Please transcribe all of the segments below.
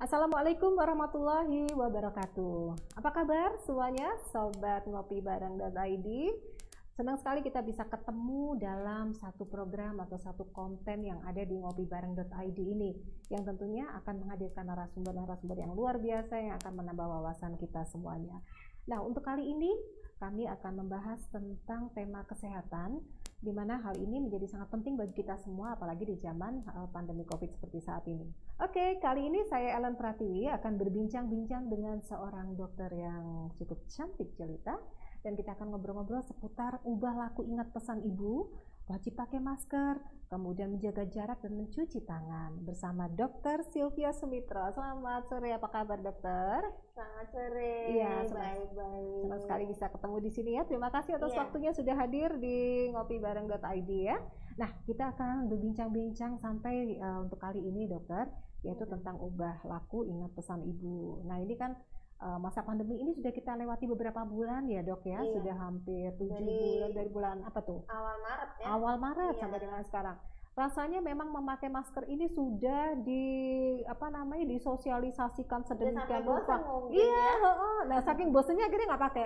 Assalamualaikum warahmatullahi wabarakatuh. Apa kabar semuanya, Sobat Ngopi Bareng.id? Senang sekali kita bisa ketemu dalam satu program atau satu konten yang ada di Ngopi Bareng.id ini, yang tentunya akan menghadirkan narasumber-narasumber yang luar biasa yang akan menambah wawasan kita semuanya. Nah, untuk kali ini kami akan membahas tentang tema kesehatan, di mana hal ini menjadi sangat penting bagi kita semua, apalagi di zaman pandemi COVID seperti saat ini. Oke, kali ini saya Ellen Pratiwi akan berbincang-bincang dengan seorang dokter yang cukup cantik jelita, dan kita akan ngobrol-ngobrol seputar ubah laku ingat pesan ibu, wajib pakai masker, kemudian menjaga jarak dan mencuci tangan bersama Dr. Sylvia Sumitra. Selamat sore, apa kabar dokter? Selamat sore. Iya, baik-baik. Senang sekali bisa ketemu di sini ya. Terima kasih atas waktunya sudah hadir di ngopibareng.id ya. Nah, kita akan berbincang-bincang sampai untuk kali ini dokter, yaitu tentang ubah laku ingat pesan ibu. Nah, ini kan masa pandemi ini sudah kita lewati beberapa bulan ya dok ya, sudah hampir 7 bulan, dari bulan apa tuh? Awal Maret ya. Awal Maret sampai dengan sekarang. Rasanya memang memakai masker ini sudah disosialisasikan sedemikian rupa. Iya, nah saking bosannya akhirnya nggak pakai.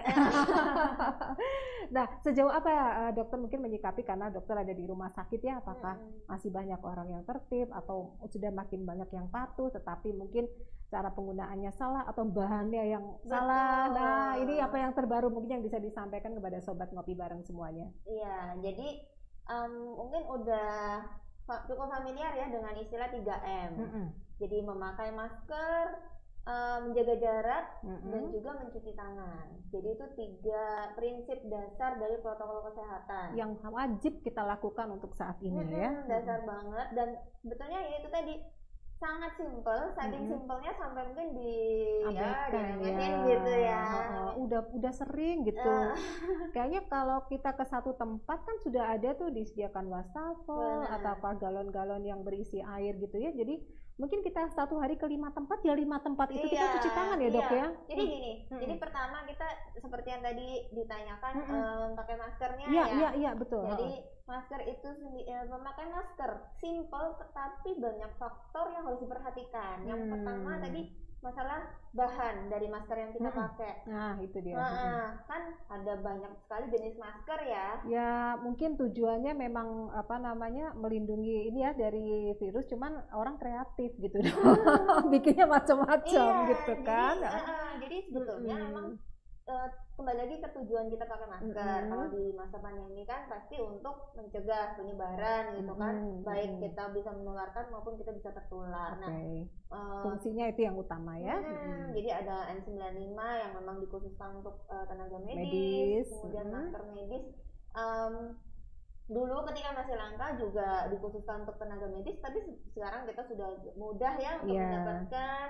Nah, sejauh apa dokter mungkin menyikapi, karena dokter ada di rumah sakit ya, apakah masih banyak orang yang tertib atau sudah makin banyak yang patuh, tetapi mungkin cara penggunaannya salah atau bahannya yang salah. Nah, ini apa yang terbaru mungkin yang bisa disampaikan kepada sobat ngopi bareng semuanya? Iya, jadi mungkin udah cukup familiar ya dengan istilah 3M. Jadi memakai masker, menjaga jarak, dan juga mencuci tangan. Jadi itu 3 prinsip dasar dari protokol kesehatan yang wajib kita lakukan untuk saat ini ya. Dasar banget, dan sebetulnya ya itu tadi sangat simpel, saking simpelnya sampai mungkin diremehin gitu ya. Udah sering gitu. Kayaknya kalau kita ke satu tempat kan sudah ada tuh disediakan wastafel atau apa galon-galon yang berisi air gitu ya. Jadi mungkin kita satu hari ke 5 tempat ya 5 tempat itu kita cuci tangan ya dok ya. Jadi gini, jadi pertama kita seperti yang tadi ditanyakan pakai maskernya Iya betul. Jadi masker itu memakai masker simple tetapi banyak faktor yang harus diperhatikan. Yang pertama tadi masalah bahan dari masker yang kita pakai. Nah, itu dia. Kan ada banyak sekali jenis masker ya. Ya, mungkin tujuannya memang melindungi ini ya dari virus, cuman orang kreatif gitu. Bikinnya macam-macam gitu kan. Jadi sebetulnya memang kembali lagi ke tujuan kita pakai masker. Kalau di masa pandemi kan pasti untuk mencegah penyebaran gitu kan, baik kita bisa menularkan maupun kita bisa tertular. Nah, fungsinya itu yang utama ya. Jadi ada N95 yang memang dikhususkan untuk tenaga medis, kemudian masker medis. Dulu ketika masih langka juga dikhususkan untuk tenaga medis, tapi sekarang kita sudah mudah ya untuk mendapatkan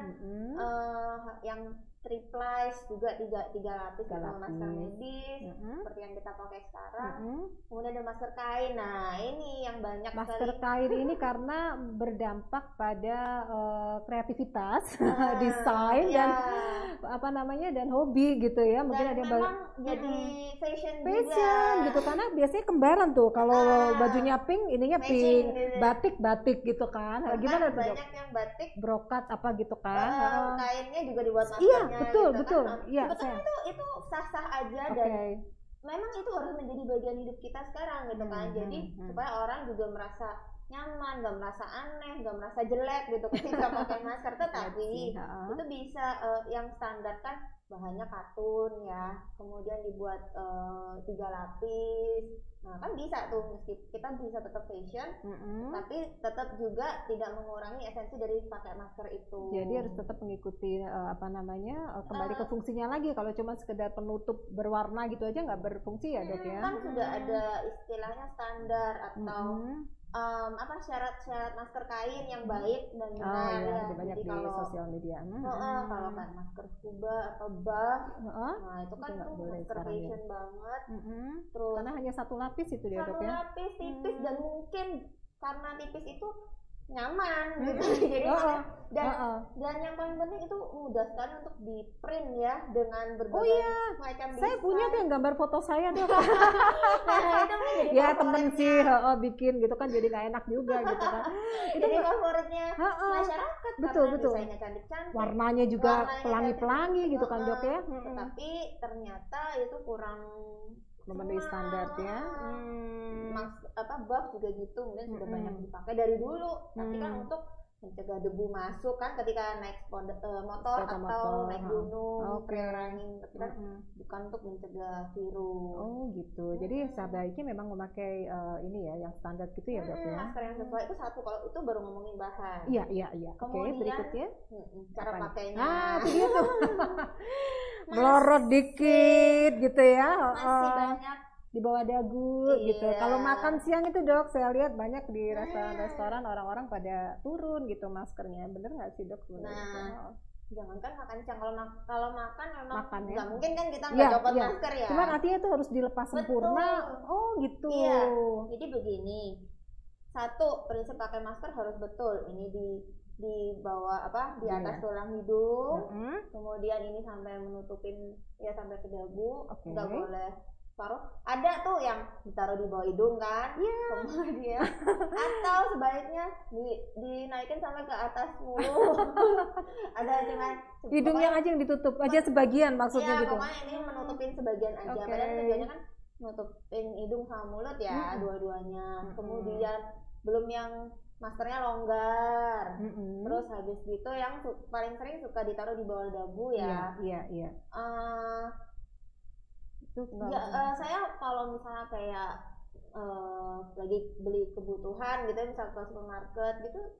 yang triplies juga tiga lapis masker medis seperti yang kita pakai sekarang. Kemudian ada masker kain. Nah, ini yang banyak masker kain ini karena berdampak pada kreativitas, desain dan dan hobi gitu ya. Mungkin dan ada memang jadi fashion gitu, karena biasanya kembaran tuh kalau bajunya pink, ininya pink, batik gitu kan. Gimana tuh banyak yang batik, brokat apa gitu kan. Kainnya juga dibuat maskernya. Betul. Kan? Sebetulnya itu sah-sah aja dan memang itu harus menjadi bagian hidup kita sekarang gitu kan. Jadi supaya orang juga merasa nyaman, gak merasa aneh, gak merasa jelek gitu ketika pakai masker. Tetapi itu bisa yang standar kan bahannya katun ya, kemudian dibuat 3 lapis. Nah, kan bisa tuh, kita bisa tetap fashion, tapi tetap juga tidak mengurangi esensi dari pakai masker itu. Jadi harus tetap mengikuti kembali ke fungsinya lagi. Kalau cuma sekedar penutup berwarna gitu aja nggak berfungsi ya dok ya. Kan sudah ada istilahnya standar atau syarat-syarat masker kain yang baik dan benar ya. Banyak di sosial media. Kalau kayak masker scuba atau buff, nah itu kan tuh masker fashion banget. Terus karena hanya 1 lapis itu dia dok ya. 1 lapis tipis dan mungkin karena tipis itu nyaman gitu. Jadi dan yang paling penting itu mudah sekali untuk di print ya dengan berbagai macam desain. Saya punya tuh yang gambar foto saya tuh. Nah, itu menjadi ya temen sih bikin gitu kan, jadi nggak enak juga gitu kan. Itu jadi favoritnya masyarakat betul. desainnya cantik-cantik, warnanya juga pelangi-pelangi gitu kan Dok ya. Tapi ternyata itu kurang memenuhi standar ya. Buff juga gitu, kemudian sudah banyak dipakai dari dulu. Tapi kan untuk mencegah debu masuk kan ketika naik motor atau naik gunung, running, kan bukan untuk mencegah virus. Oh gitu. Jadi sebaiknya memang memakai ini ya yang standar gitu ya Dok ya. Masker yang sesuai itu satu, kalau itu baru ngomongin bahan. Iya. Kemudian berikutnya cara pakainya. Itu dia tuh. Melorot dikit gitu ya. Masih banyak di bawah dagu gitu. Kalau makan siang itu Dok, saya lihat banyak di restoran-restoran orang-orang pada turun gitu maskernya. Bener nggak sih Dok? Jangankan makan siang, kalau makan memang nggak ya? mungkin kan kita nggak copot masker ya. Cuman artinya itu harus dilepas sempurna. Oh gitu. Iya. Jadi begini, satu prinsip pakai masker harus betul. Ini di bawah di atas tulang hidung, kemudian ini sampai menutupin ya sampai ke dagu, nggak boleh paruh. Ada tuh yang ditaruh di bawah hidung kan, kemudian atau sebaliknya dinaikin sampai ke atas mulut. Ada cuman hidungnya aja yang ditutup aja sebagian maksudnya gitu. Pokoknya ini menutupin sebagian aja. Padahal tujuannya kan nutupin hidung sama mulut ya, dua-duanya. Kemudian belum yang maskernya longgar. Terus habis gitu yang paling sering suka ditaruh di bawah dagu ya. Iya. Saya kalau misalnya kayak lagi beli kebutuhan gitu, misalnya ke supermarket gitu,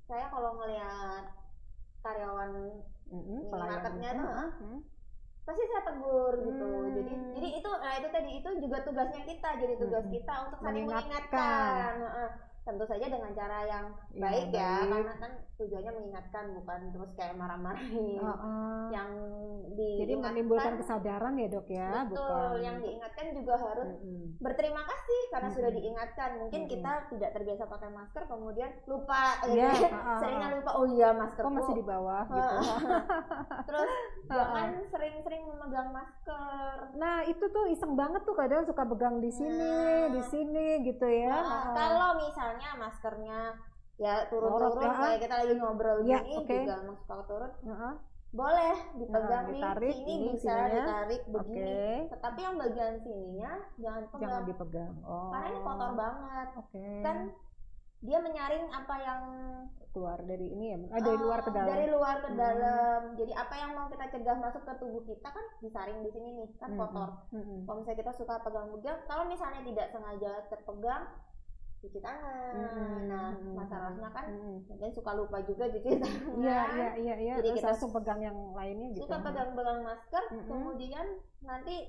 saya kalau ngelihat karyawan minimarketnya tuh pasti saya tegur gitu. Jadi itu juga tugasnya kita, jadi tugas kita untuk saling mengingatkan. Tentu saja dengan cara yang baik ya, karena kan tujuannya mengingatkan, bukan terus kayak marah-marahin. Yang jadi menimbulkan kesadaran ya Dok ya. Betul, bukan. yang diingatkan juga harus berterima kasih karena sudah diingatkan. Mungkin kita tidak terbiasa pakai masker, kemudian lupa seringnya lupa, oh iya masker kok masih di bawah gitu. Terus jangan sering-sering memegang masker. Nah itu tuh iseng banget tuh, kadang suka pegang di sini gitu ya. Kalau misalnya maskernya ya turun-turun kayak kita lagi ngobrol gini juga suka turun, boleh dipegang ditarik, sini bisa ditarik begini. Tetapi yang bagian sininya jangan dipegang. Karena ini kotor banget. Kan dia menyaring apa yang keluar dari ini ya, dari luar ke dalam. Dari luar ke dalam. Jadi apa yang mau kita cegah masuk ke tubuh kita kan disaring di sini nih, kan kotor. Kalau misalnya kita suka pegang-pegang, kalau misalnya tidak sengaja terpegang, cuci tangan. Nah, masalahnya kan mungkin suka lupa juga cuci tangan. Iya. Jadi kita langsung pegang yang lainnya gitu. Suka pegang masker, kemudian nanti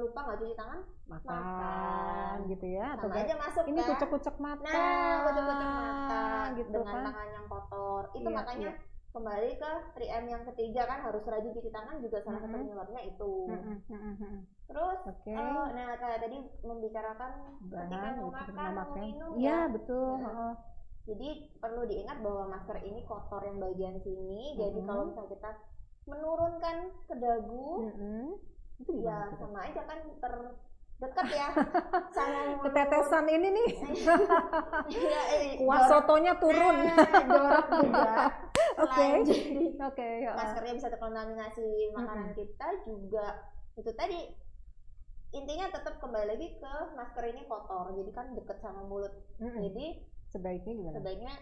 lupa nggak cuci tangan, makan gitu ya. Sama aja masuk ini kucek-kucek mata. Nah, kucek-kucek mata gitu dengan kan. tangan yang kotor. Itu makanya kembali ke 3M yang ketiga kan, harus rajin cuci tangan juga salah satu penyebabnya itu. Terus nah kayak tadi membicarakan ketika mau makan, mau minum ya betul. Jadi perlu diingat bahwa masker ini kotor yang bagian sini. Jadi kalau misalnya kita menurunkan ke dagu, itu ya sama aja kan terdekat ya sama ketetesan ini nih. Kuah sotonya turun. Jorok juga. Jadi maskernya bisa terkontaminasi makanan kita juga. Itu tadi intinya tetap kembali lagi ke masker ini kotor, jadi kan deket sama mulut. Jadi sebaiknya gimana? Sebaiknya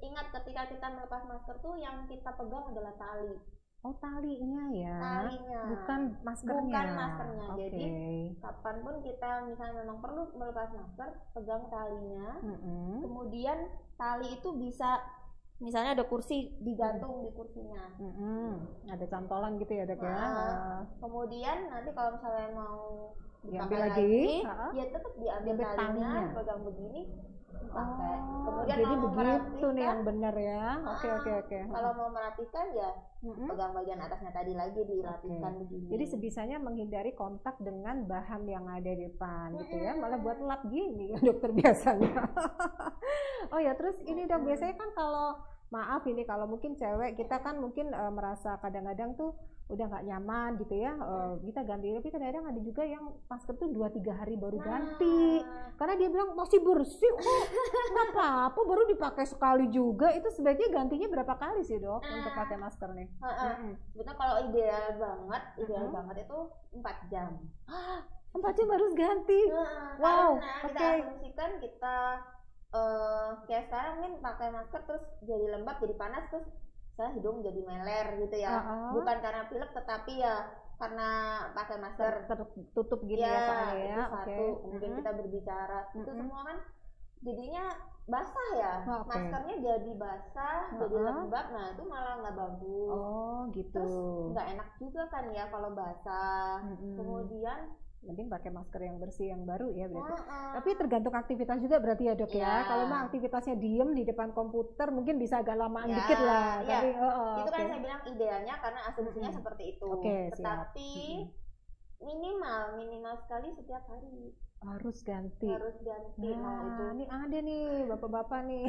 ingat ketika kita melepas masker tuh yang kita pegang adalah tali. Oh talinya ya? Talinya, bukan maskernya. Jadi kapanpun kita misalnya memang perlu melepas masker, pegang talinya. Kemudian tali itu bisa, misalnya ada kursi, digantung di kursinya. Ada cantolan gitu ya Dok ya. Kemudian nanti kalau misalnya mau diambil lagi, ya tetap diambil talinya, pegang begini, pakai. Kemudian jadi begitu nih yang benar ya. Oke. Kalau mau merapikan ya pegang bagian atasnya tadi lagi, dirapikan begini. Jadi sebisanya menghindari kontak dengan bahan yang ada di depan gitu ya. Malah buat lap gini dokter biasanya. Oh ya, terus ini dok, biasanya kan kalau maaf ini kalau mungkin cewek kita kan mungkin merasa kadang-kadang tuh udah nggak nyaman gitu ya, kita ganti. Tapi kadang-kadang ada juga yang masker tuh 2-3 hari baru ganti, karena dia bilang masih bersih kok, nggak apa-apa, baru dipakai sekali juga. Itu sebaiknya gantinya berapa kali sih dok untuk pakai masker nih? Sebetulnya kalau ideal banget itu 4 jam. 4 jam harus ganti. Wow, karena kita asumsikan kita kayak sekarang mungkin pakai masker terus jadi lembab, jadi panas, terus saya hidung jadi meler gitu ya. Bukan karena pilek tetapi ya karena pakai masker tertutup gini ya soalnya ya. Satu, kemudian kita berbicara itu semua kan jadinya basah ya. Maskernya jadi basah, jadi lembab, nah itu malah nggak bagus. Oh gitu. Terus nggak enak juga kan ya kalau basah. Kemudian mending pakai masker yang bersih yang baru ya berarti. Tapi tergantung aktivitas juga berarti ya dok ya. Kalau memang aktivitasnya diem di depan komputer mungkin bisa agak lamaan dikit lah. Tapi itu kan saya bilang idealnya karena asumsinya seperti itu. Tetapi minimal sekali setiap hari harus ganti. Nah, itu ini ada nih bapak-bapak nih,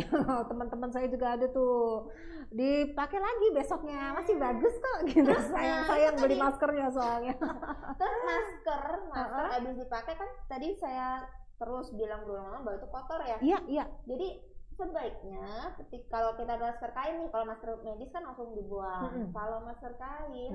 teman-teman saya juga ada tuh, dipakai lagi besoknya masih bagus kok gitu. Sayang beli maskernya soalnya. Terus masker habis dipakai kan tadi saya terus bilang berulang-ulang bahwa itu kotor ya. Iya. Jadi sebaiknya kalau kita masker kain nih, kalau masker medis kan langsung dibuang. Kalau masker kain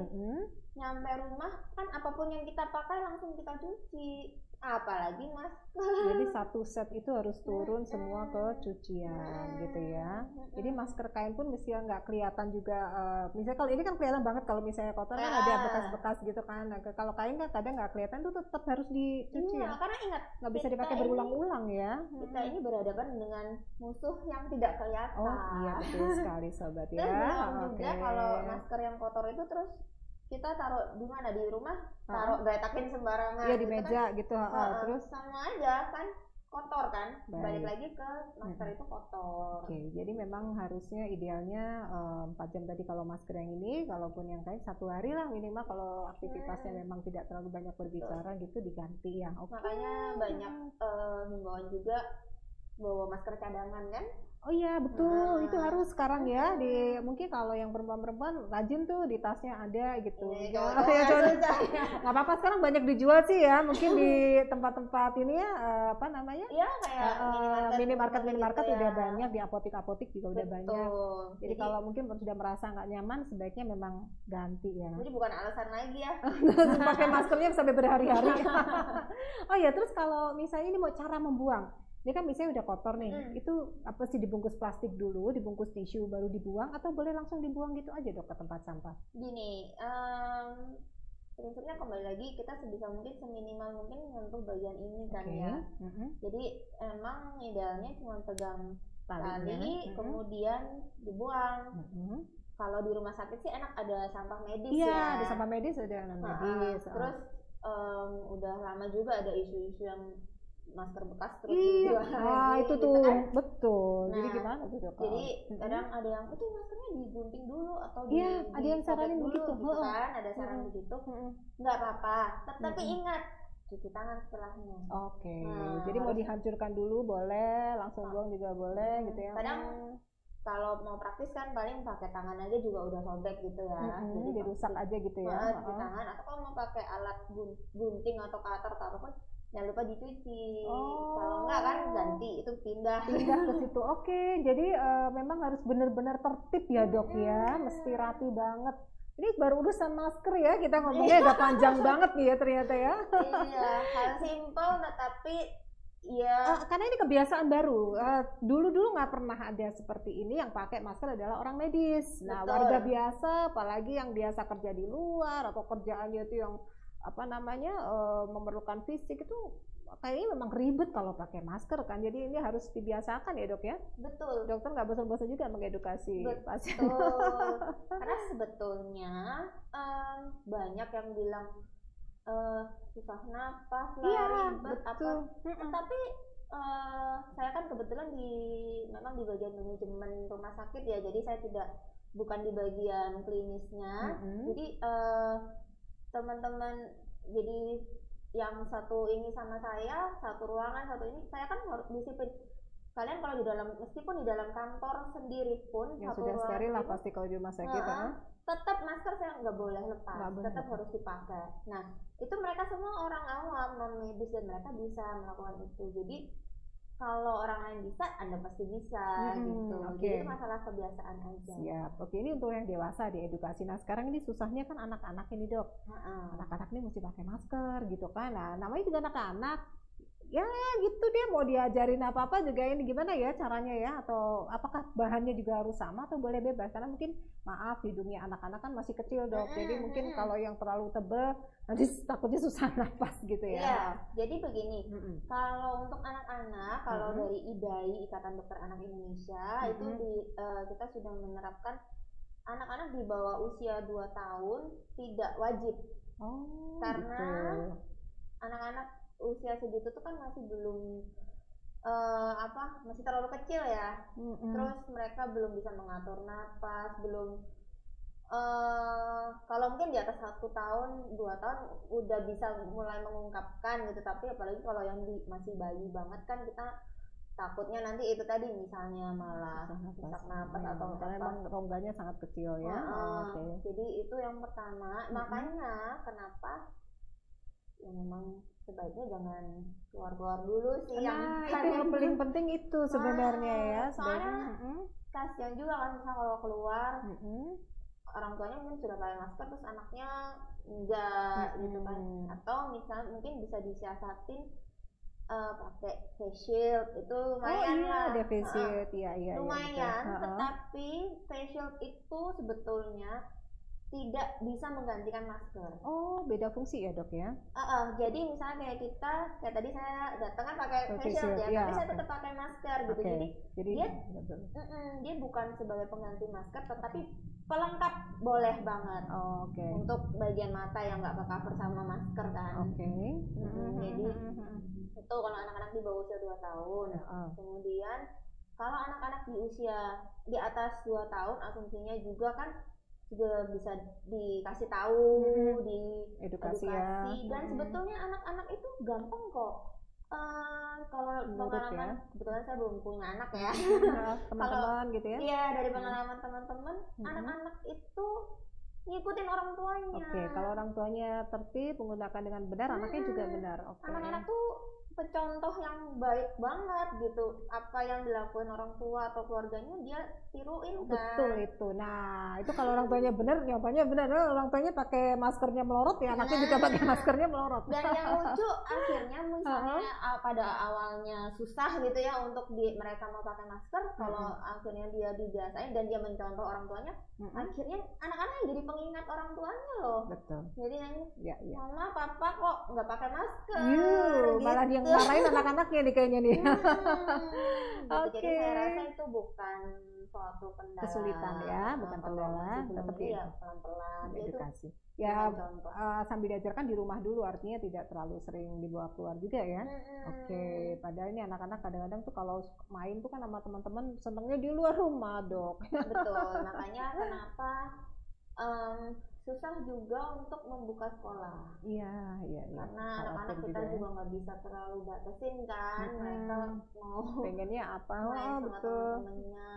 nyampe rumah kan apapun yang kita pakai langsung kita cuci, apalagi masker. Jadi satu set itu harus turun semua ke cucian gitu ya. Jadi masker kain pun mesti nggak kelihatan juga. Misalnya kalau ini kan kelihatan banget kalau misalnya kotor kan ada bekas-bekas gitu kan. Nah, kalau kain kan kadang nggak kelihatan tuh tetap harus dicuci ya. Karena ingat nggak bisa dipakai berulang-ulang ya. Kita ini berhadapan dengan musuh yang tidak kelihatan. Oh iya betul sekali sobat ya. Terus juga kalau masker yang kotor itu terus kita taruh di mana, di rumah, taruh gatakin sembarangan. Iya di meja kan, gitu. Terus sama aja kan kotor kan. Balik lagi ke masker itu kotor. Oke, jadi memang harusnya idealnya 4 jam tadi kalau masker yang ini, kalaupun yang kain 1 hari lah minimal kalau aktivitasnya memang tidak terlalu banyak berbicara gitu diganti ya. Makanya banyak himbauan juga bawa masker cadangan kan. Oh iya betul, itu harus sekarang ya. Mungkin kalau yang perempuan-perempuan rajin tuh di tasnya ada gitu. Nggak apa-apa, sekarang banyak dijual sih ya. Mungkin di tempat-tempat ini ya apa namanya? Iya kayak minimarket udah banyak, di apotik-apotik juga udah banyak. Jadi kalau mungkin sudah merasa nggak nyaman, sebaiknya memang ganti ya. Jadi bukan alasan lagi ya. Pakai maskernya sampai berhari-hari. Oh ya, terus kalau misalnya ini mau cara membuang. Ini kan misalnya udah kotor nih, itu apa sih, dibungkus plastik dulu, dibungkus tisu baru dibuang, atau boleh langsung dibuang gitu aja dok ke tempat sampah? Gini, prinsipnya kembali lagi kita sebisa mungkin seminimal mungkin menyentuh bagian ini kan ya. Jadi emang idealnya cuma pegang tali, kemudian dibuang. Kalau di rumah sakit sih enak ada sampah medis ya. Iya, ada sampah medis, ada non medis. Terus udah lama juga ada isu-isu yang masker bekas terus itu tuh gitu kan? Betul. Nah, jadi gimana tuh dok? Jadi kadang ada yang itu maskernya digunting dulu atau ada yang saranin begitu kan, ada saran begitu. Nggak apa-apa, tapi ingat cuci tangan setelahnya. Oke. Jadi mau dihancurkan dulu boleh, langsung buang juga boleh gitu ya. Kadang kalau mau praktis kan paling pakai tangan aja juga udah sobek gitu ya. Jadi rusak aja gitu ya. Cuci tangan, atau kalau mau pakai alat gunting atau cutter ataupun jangan lupa dicuci. Kalau enggak kan ganti, itu pindah ke situ. Oke, jadi memang harus benar-benar tertib ya dok ya, mesti rapi banget. Ini baru urusan masker ya, kita ngomongnya agak panjang banget nih ya ternyata ya. Iya, hal simpel tapi ya karena ini kebiasaan baru. Dulu nggak pernah ada seperti ini, yang pakai masker adalah orang medis. Nah, warga biasa, apalagi yang biasa kerja di luar atau kerjaannya itu yang apa namanya memerlukan fisik, itu kayaknya memang ribet kalau pakai masker kan. Jadi ini harus dibiasakan ya dok ya. Betul. Dokter nggak bosan-bosan juga mengedukasi pasien. Karena sebetulnya banyak yang bilang susah napas lah, ribet apa. Tapi saya kan kebetulan memang di bagian manajemen rumah sakit ya. Jadi saya bukan di bagian klinisnya. Jadi teman-teman jadi yang satu ini sama saya, satu ruangan, satu ini, saya kan harus disiplin. kalian kalau di dalam, meskipun di dalam kantor sendiri pun yang satu sudah ruangan steril lah itu, pasti kalau di rumah sakit. tetap masker saya nggak boleh lepas, Nggak boleh tetap lepas. harus dipakai. Nah itu mereka semua orang awam non medis dan mereka bisa melakukan itu. Jadi kalau orang lain bisa, Anda pasti bisa gitu. Jadi itu masalah kebiasaan aja. Siap. Oke, ini untuk yang dewasa diedukasi. Nah sekarang ini susahnya kan anak-anak ini dok. Anak-anak ini mesti pakai masker gitu kan. Nah namanya juga anak-anak. Ya gitu dia mau diajarin apa-apa juga ini gimana ya caranya ya, atau apakah bahannya juga harus sama atau boleh bebas, karena mungkin maaf hidungnya anak-anak kan masih kecil dok, jadi mungkin kalau yang terlalu tebal nanti takutnya susah nafas gitu ya. Iya, jadi begini, kalau untuk anak-anak, kalau dari IDAI, Ikatan Dokter Anak Indonesia, itu kita sudah menerapkan anak-anak di bawah usia 2 tahun tidak wajib. Karena anak-anak usia segitu tuh kan masih belum masih terlalu kecil ya. Terus mereka belum bisa mengatur napas, belum kalau mungkin di atas 1 tahun, 2 tahun udah bisa mulai mengungkapkan gitu. Tapi apalagi kalau yang masih bayi banget kan kita takutnya nanti itu tadi misalnya malah sesak napas atau karena emang rongganya sangat kecil ya. Jadi itu yang pertama. Makanya kenapa ya memang sebaiknya jangan keluar-keluar dulu sih. Nah itu yang paling penting itu sebenarnya ya. Soalnya kasihan juga kan misalnya kalau keluar orang tuanya mungkin sudah pakai masker terus anaknya enggak gitu kan. Atau misalnya mungkin bisa disiasatin pakai face shield, itu lumayan lah. Ada face shield, lumayan. Tetapi face shield itu sebetulnya tidak bisa menggantikan masker. Beda fungsi ya dok ya? Jadi misalnya kayak kita, kayak tadi saya datang kan pakai face shield ya, tapi saya tetap pakai masker gitu. Jadi dia bukan sebagai pengganti masker, tetapi pelengkap boleh banget. Untuk bagian mata yang nggak ke-cover sama masker kan. Jadi itu kalau anak-anak di bawah usia 2 tahun. Kemudian kalau anak-anak di usia di atas 2 tahun, asumsinya juga kan juga bisa dikasih tahu, di edukasi ya. Dan sebetulnya anak-anak itu gampang kok. Kalau pengalaman, kebetulan saya belum punya anak ya. Teman-teman gitu ya? Iya, dari pengalaman teman-teman, anak-anak itu ngikutin orang tuanya. Kalau orang tuanya tertib, menggunakan dengan benar, anaknya juga benar. Anak-anak tuh contoh yang baik banget gitu. Apa yang dilakukan orang tua atau keluarganya dia tiruin kan. Betul itu. Nah itu kalau orang tuanya benar, nyatanya benar. Orang tuanya pakai maskernya melorot ya, anaknya juga pakai maskernya melorot. Dan yang lucu akhirnya misalnya pada awalnya susah gitu ya untuk mereka mau pakai masker, kalau akhirnya dia dibiasain dan dia mencontoh orang tuanya, akhirnya anak-anaknya jadi pengingat orang tuanya loh. Betul. Jadi mama papa kok nggak pakai masker. Malah dia ngarahin anak-anaknya nih kayaknya nih. Jadi saya rasa itu bukan suatu kendala, kesulitan ya, bukan kendala, tetap ya pelan-pelan edukasi. Ya sambil diajarkan di rumah dulu, artinya tidak terlalu sering dibawa keluar juga ya. Padahal ini anak-anak kadang-kadang tuh kalau main tuh kan sama teman-teman senengnya di luar rumah dok. Betul, makanya kenapa susah juga untuk membuka sekolah. Iya. Karena anak-anak kita juga nggak bisa terlalu batasin kan, mereka mau pengennya apa? Betul. Temen-temennya.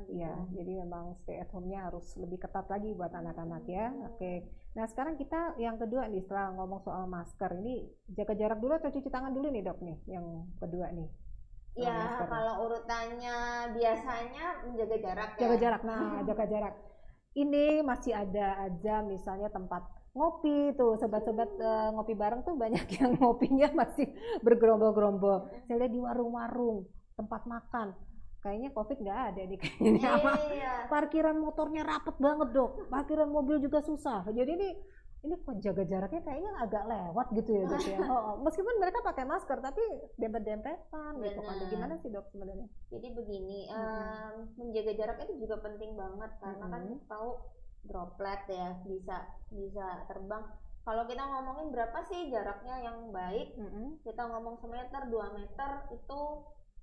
Iya, jadi memang stay at home-nya harus lebih ketat lagi buat anak-anak ya. Nah sekarang kita yang kedua nih, setelah ngomong soal masker, ini jaga jarak dulu atau cuci tangan dulu nih dok nih, yang kedua nih. Ya kalau urutannya biasanya menjaga jarak ya. Jaga jarak, jaga jarak. Ini masih ada aja misalnya tempat ngopi tuh, sobat-sobat ngopi bareng tuh banyak yang ngopinya masih bergerombol-gerombol. Saya lihat di warung-warung, tempat makan, kayaknya COVID nggak ada nih kayaknya. Parkiran motornya rapet banget dok, parkiran mobil juga susah. Jadi ini kok jaga jaraknya kayaknya agak lewat gitu ya dok ya. Meskipun mereka pakai masker tapi dempet-dempetan gitu kan. Gimana sih dok sebenarnya? Jadi begini, menjaga jarak itu juga penting banget karena kan kita tahu droplet ya bisa terbang. Kalau kita ngomongin berapa sih jaraknya yang baik, kita ngomong 1 meter, 2 meter itu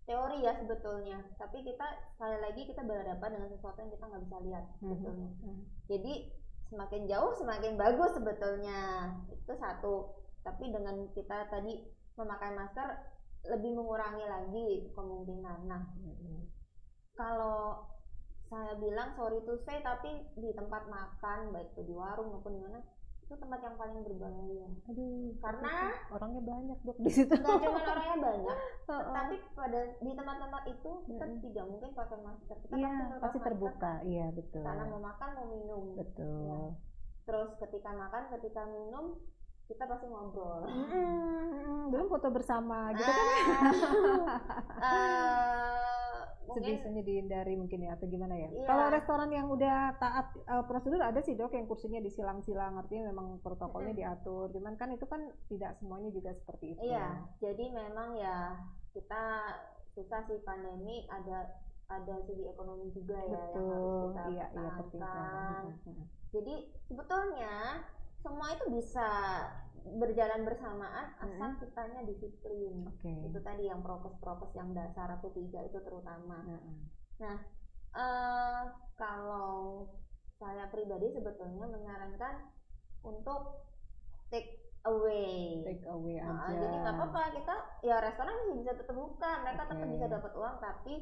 teori ya sebetulnya. Tapi sekali lagi kita berhadapan dengan sesuatu yang kita nggak bisa lihat sebetulnya. Jadi semakin jauh semakin bagus sebetulnya, itu satu. Tapi dengan kita tadi memakai masker, lebih mengurangi lagi kemungkinan. Nah, kalau saya bilang sorry to say, tapi di tempat makan baik itu di warung maupun di mana, itu tempat yang paling berbahaya. Aduh, karena orangnya banyak dok di situ. Nggak cuma orangnya banyak, tapi di tempat-tempat itu kita tidak mungkin pakai masker. Kita pasti terbuka. Iya betul. Karena mau makan mau minum. Betul. Ya. Terus ketika makan, ketika minum, kita pasti ngobrol. Belum foto bersama gitu kan? Sebisanya dihindari mungkin ya, atau gimana ya? Iya. Kalau restoran yang udah taat prosedur ada sih dok, yang kursinya disilang-silang, artinya memang protokolnya diatur. Cuman kan itu kan tidak semuanya juga seperti itu. Iya, jadi memang ya kita susah sih pandemi, ada segi ekonomi juga ya. Betul. Yang harus kita pertahankan. Jadi sebetulnya semua itu bisa berjalan bersamaan asal kitanya disiplin. Itu tadi yang prokes yang dasar atau 3 itu terutama. Nah, kalau saya pribadi sebetulnya menyarankan untuk take away aja. Jadi nggak apa-apa, kita ya restoran masih bisa tetap buka, mereka tetap bisa dapat uang, tapi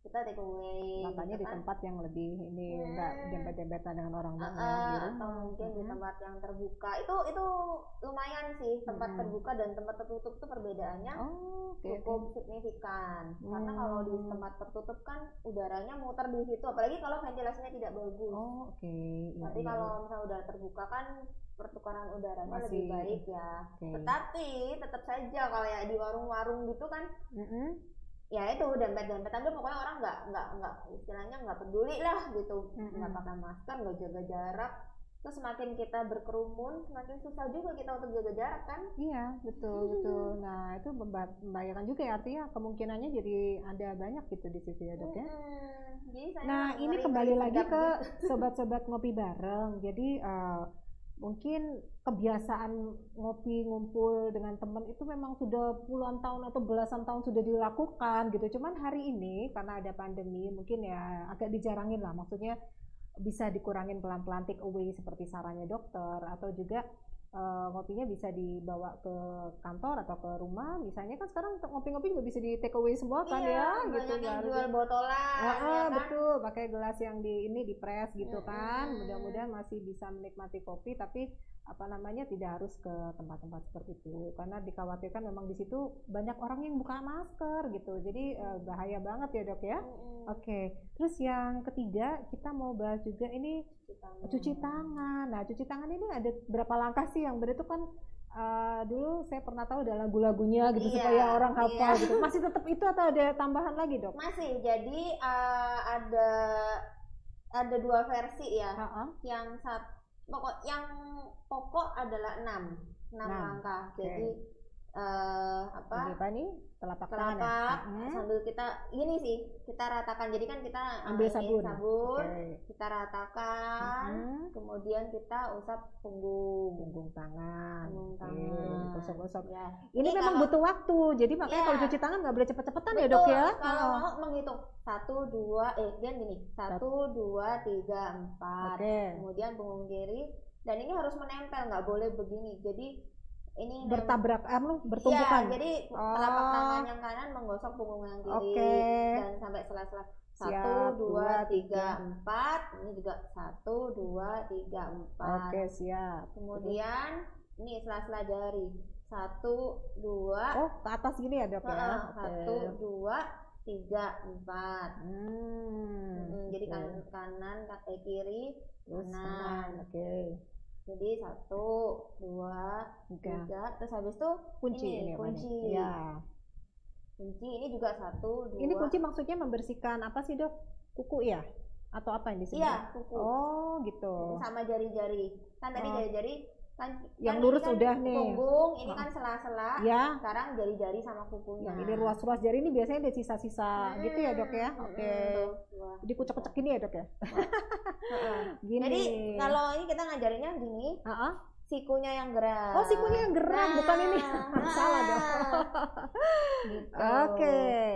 kita take away. Makanya gitu di tempat yang lebih ini nggak dempet-dempetan dengan orang banyak atau mungkin di tempat yang terbuka itu lumayan sih. Tempat terbuka dan tempat tertutup itu perbedaannya cukup signifikan. Karena kalau di tempat tertutup kan udaranya muter di situ, apalagi kalau ventilasinya tidak bagus. Tapi kalau misalnya udara terbuka kan pertukaran udaranya lebih baik ya. Tetapi tetap saja kalau ya di warung-warung gitu kan, ya itu dempet-dempetan tuh pokoknya orang nggak istilahnya nggak peduli lah gitu, nggak pakai masker, nggak jaga jarak. Terus semakin kita berkerumun, semakin susah juga kita untuk jaga jarak kan? Iya betul. Nah itu membahayakan juga ya, artinya kemungkinannya jadi ada banyak gitu di situ ya dok ya. Nah ini kembali lagi ke sobat-sobat ngopi bareng. Jadi mungkin kebiasaan ngopi ngumpul dengan teman itu memang sudah puluhan tahun atau belasan tahun sudah dilakukan gitu. Cuman hari ini karena ada pandemi mungkin ya agak dijarangin lah, maksudnya bisa dikurangin pelan-pelan, take away seperti sarannya dokter, atau juga ngopinya bisa dibawa ke kantor atau ke rumah. Misalnya kan sekarang ngopi-ngopi juga bisa di take away semua kan ya gitu, yang jual botolan ya kan? Betul, pakai gelas yang di press gitu kan. Mudah-mudahan masih bisa menikmati kopi, tapi tidak harus ke tempat-tempat seperti itu, karena dikhawatirkan memang di situ banyak orang yang buka masker gitu, jadi bahaya banget ya dok ya. Terus yang ketiga kita mau bahas juga ini cuci tangan. Nah cuci tangan ini ada berapa langkah sih yang benar itu kan dulu saya pernah tahu ada lagu-lagunya gitu supaya orang hafal gitu. Masih tetap itu atau ada tambahan lagi dok? Masih, jadi ada 2 versi ya. Yang pokok adalah 6 langkah. Jadi apa nih? Telapak tangan sambil kita ratakan. Jadi kan kita ambil sabun. Kita ratakan, kemudian kita usap punggung tangan. Gosok-gosok ya. Ini memang butuh waktu, jadi makanya kalau cuci tangan nggak boleh cepet-cepetan ya dok ya. Kalau mau menghitung 1, 2, 1, 2, 3, 4. Kemudian punggung kiri, dan ini harus menempel, nggak boleh begini. Jadi ini bertumpukan. Jadi telapak tangan yang kanan menggosok punggung yang kiri dan sampai sela-sela 1, 2, 3, 4. Ini juga 1, 2, 3, 4. Siap. Kemudian ini sela-sela jari 1, 2. Ke atas gini ya dok ya. 1, 2, 3, 4. Jadi kanan kiri kanan. Jadi 1, 2, 3. Terus habis itu kunci. Kunci ini juga 1, 2. Ini kunci maksudnya membersihkan apa sih dok? Kuku ya? Atau apa yang disebut? Iya, kuku. Gitu. Sama jari-jari. Kan tadi jari-jari kan yang lurus kan udah nih. Punggung ini kan sela-sela. Ya. Sekarang jari-jari sama kukunya. Yang ini ruas-ruas jari ini biasanya ada sisa-sisa gitu ya dok ya. Jadi kucek-kucek gini ya dok ya. Gini. Jadi kalau ini kita ngajarinnya gini. Sikunya yang gerak. Sikunya yang gerak, bukan ini. Salah dok.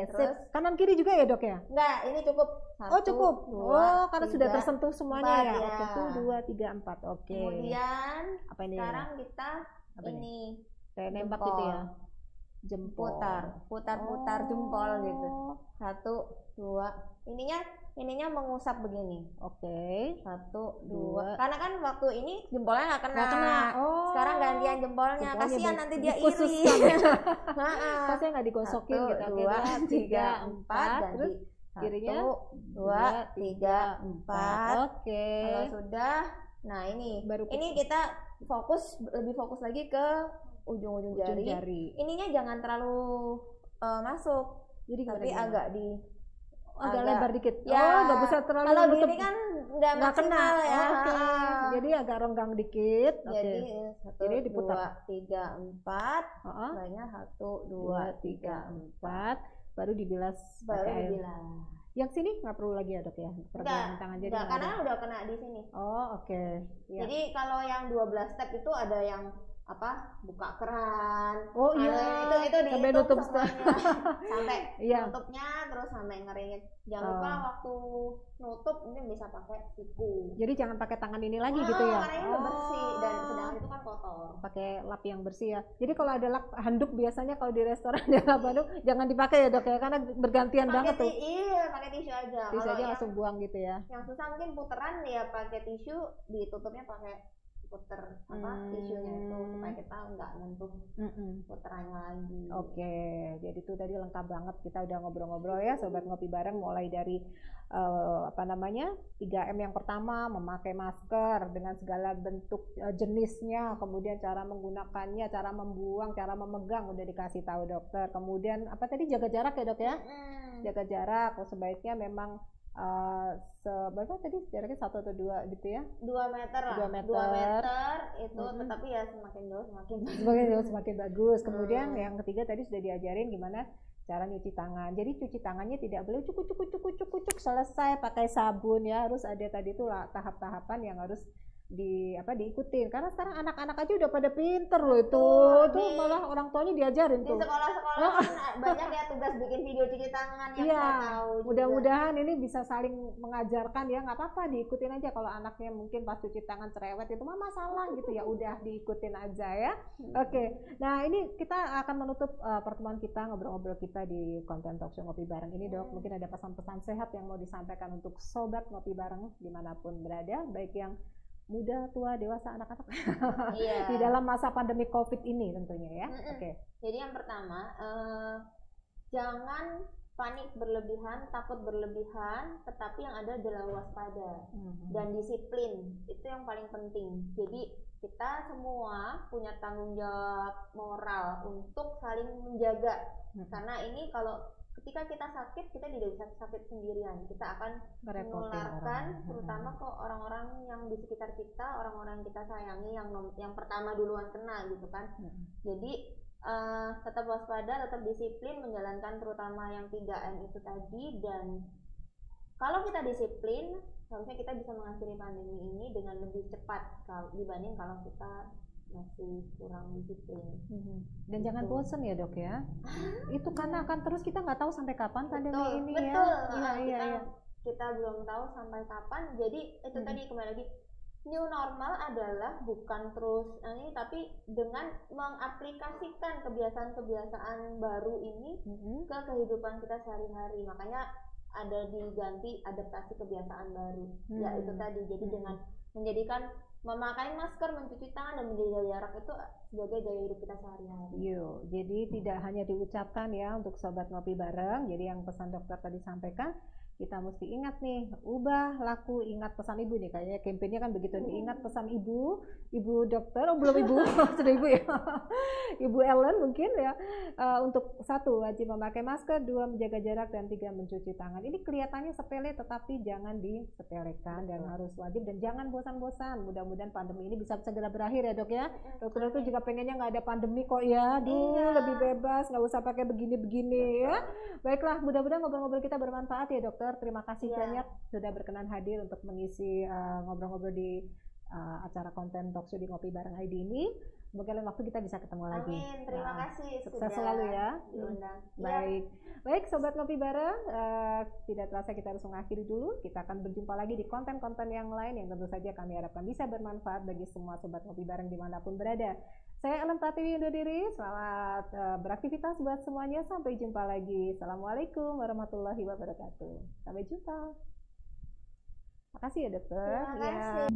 Sip. Kanan kiri juga ya dok ya? Enggak, ini cukup. 1, cukup. 2, karena 3, sudah tersentuh semuanya 4, ya. 1, 2, 3, 4. Kemudian apa ini? Sekarang kita ini kayak nembak gitu ya. jempol. putar jempol gitu. 1, 2. Ininya mengusap begini. Oke. 1, 2. Karena kan waktu ini jempolnya nggak kena. Oh. Sekarang gantian jempolnya. Kasihan nanti dia iri. Pasnya nggak digosokin gitu. 1, 2, 3, 4. Terus kirinya 1, 2, 3, 4. Oke. Kalau sudah, nah ini kita lebih fokus lagi ke ujung-ujung jari. Ininya jangan terlalu masuk. Jadi tapi agak lebar dikit. Ya, nggak bisa terlalu kalau gini kan nggak kena ya. Jadi agak renggang dikit. Jadi 1, 2, 3, 4. Lainnya 1, 2, 3, 4. Baru dibilas. Yang sini nggak perlu lagi ya dok ya? Enggak, karena udah kena di sini. Oh oke. Ya. Jadi kalau yang 12 step itu ada yang buka keran. Oh iya. Itu sampai nutup sampai nutupnya terus sampai ngeringin. Jangan lupa waktu nutup mungkin bisa pakai siku. Jadi jangan pakai tangan ini lagi gitu ya. Karena ini udah bersih dan sedangkan itu kan kotor. Pakai lap yang bersih ya. Jadi kalau ada lap handuk biasanya kalau di restoran ada lap handuk jangan dipakai ya dok ya karena bergantian banget tuh. Iya, pakai tisu aja. Tisu aja langsung buang gitu ya. Yang susah mungkin puteran ya pakai tisu, ditutupnya pakai puter tisunya itu supaya kita nggak nyentuh puterannya lagi. Oke, jadi itu tadi lengkap banget kita udah ngobrol-ngobrol ya sobat ngopi bareng mulai dari 3M yang pertama memakai masker dengan segala bentuk jenisnya, kemudian cara menggunakannya, cara membuang, cara memegang udah dikasih tahu dokter. Kemudian apa tadi jaga jarak ya dok ya? Jaga jarak, sebaiknya memang berapa tadi jaraknya 1 atau 2 gitu ya? 2 meter lah. 2 meter itu tetapi ya semakin jauh semakin bagus. Kemudian yang ketiga tadi sudah diajarin gimana cara nyuci tangan. Jadi cuci tangannya tidak boleh cuk selesai pakai sabun ya. Harus ada tadi tuh tahap-tahapan yang harus diikutin karena sekarang anak-anak aja udah pada pinter loh itu malah orang tuanya diajarin tuh di sekolah-sekolah kan banyak ya tugas bikin video cuci tangan yang saya tahu mudah-mudahan ini bisa saling mengajarkan ya, nggak apa-apa diikutin aja kalau anaknya mungkin pas cuci tangan cerewet itu mah masalah gitu ya udah diikutin aja ya. Oke. Nah ini kita akan menutup pertemuan kita ngobrol-ngobrol kita di konten talkshow ngopi bareng ini dok. Mungkin ada pesan-pesan sehat yang mau disampaikan untuk sobat ngopi bareng dimanapun berada, baik yang muda, tua, dewasa, anak-anak di dalam masa pandemi COVID ini tentunya ya. Oke. Jadi yang pertama jangan panik berlebihan, takut berlebihan, tetapi yang ada adalah waspada dan disiplin. Itu yang paling penting. Jadi kita semua punya tanggung jawab moral untuk saling menjaga. Karena ini kalau ketika kita sakit, kita tidak bisa sakit sendirian. Kita akan menularkan terutama ke orang-orang yang di sekitar kita, orang-orang yang kita sayangi, yang pertama duluan kena gitu kan. Jadi tetap waspada, tetap disiplin, menjalankan terutama yang 3M itu tadi. Dan kalau kita disiplin, harusnya kita bisa mengakhiri pandemi ini dengan lebih cepat dibanding kalau kita masih kurang disiplin. Dan jangan bosen ya dok ya. Itu karena akan terus kita nggak tahu sampai kapan pandemi ini betul. ya. Kita belum tahu sampai kapan. Jadi itu tadi kembali lagi new normal adalah bukan terus ini, tapi dengan mengaplikasikan kebiasaan-kebiasaan baru ini ke kehidupan kita sehari-hari. Makanya ada diganti adaptasi kebiasaan baru. Ya itu tadi. Jadi dengan menjadikan memakai masker, mencuci tangan, dan menjaga jarak itu sebagai gaya hidup kita sehari-hari. Jadi tidak hanya diucapkan ya untuk sobat ngopi bareng. Jadi yang pesan dokter tadi sampaikan, kita mesti ingat nih, ubah laku, ingat pesan ibu nih, kayaknya kampanyenya kan begitu nih, ingat pesan ibu dokter, belum ibu, sudah ibu ya, Ibu Ellen mungkin ya, untuk 1 wajib memakai masker, 2 menjaga jarak, dan 3 mencuci tangan. Ini kelihatannya sepele, tetapi jangan disepelekan dan harus wajib, dan jangan bosan-bosan. Mudah-mudahan pandemi ini bisa segera berakhir ya dok ya. Dokter juga pengennya nggak ada pandemi kok ya, lebih bebas, nggak usah pakai begini-begini ya. Baiklah, mudah-mudahan ngobrol-ngobrol kita bermanfaat ya dokter. Terima kasih banyak sudah berkenan hadir untuk mengisi ngobrol-ngobrol di acara konten talk show di Ngopi Bareng ID ini. Semoga lain waktu kita bisa ketemu lagi. Amin, terima kasih sukses selalu ya. Baik, baik Sobat Ngopi Bareng, tidak terasa kita harus mengakhiri dulu. Kita akan berjumpa lagi di konten-konten yang lain yang tentu saja kami harapkan bisa bermanfaat bagi semua Sobat Ngopi Bareng dimanapun berada. Saya Ellen Pratiwi undur diri, selamat beraktivitas buat semuanya, sampai jumpa lagi. Assalamualaikum warahmatullahi wabarakatuh. Sampai jumpa. Makasih ya dokter. Terima kasih.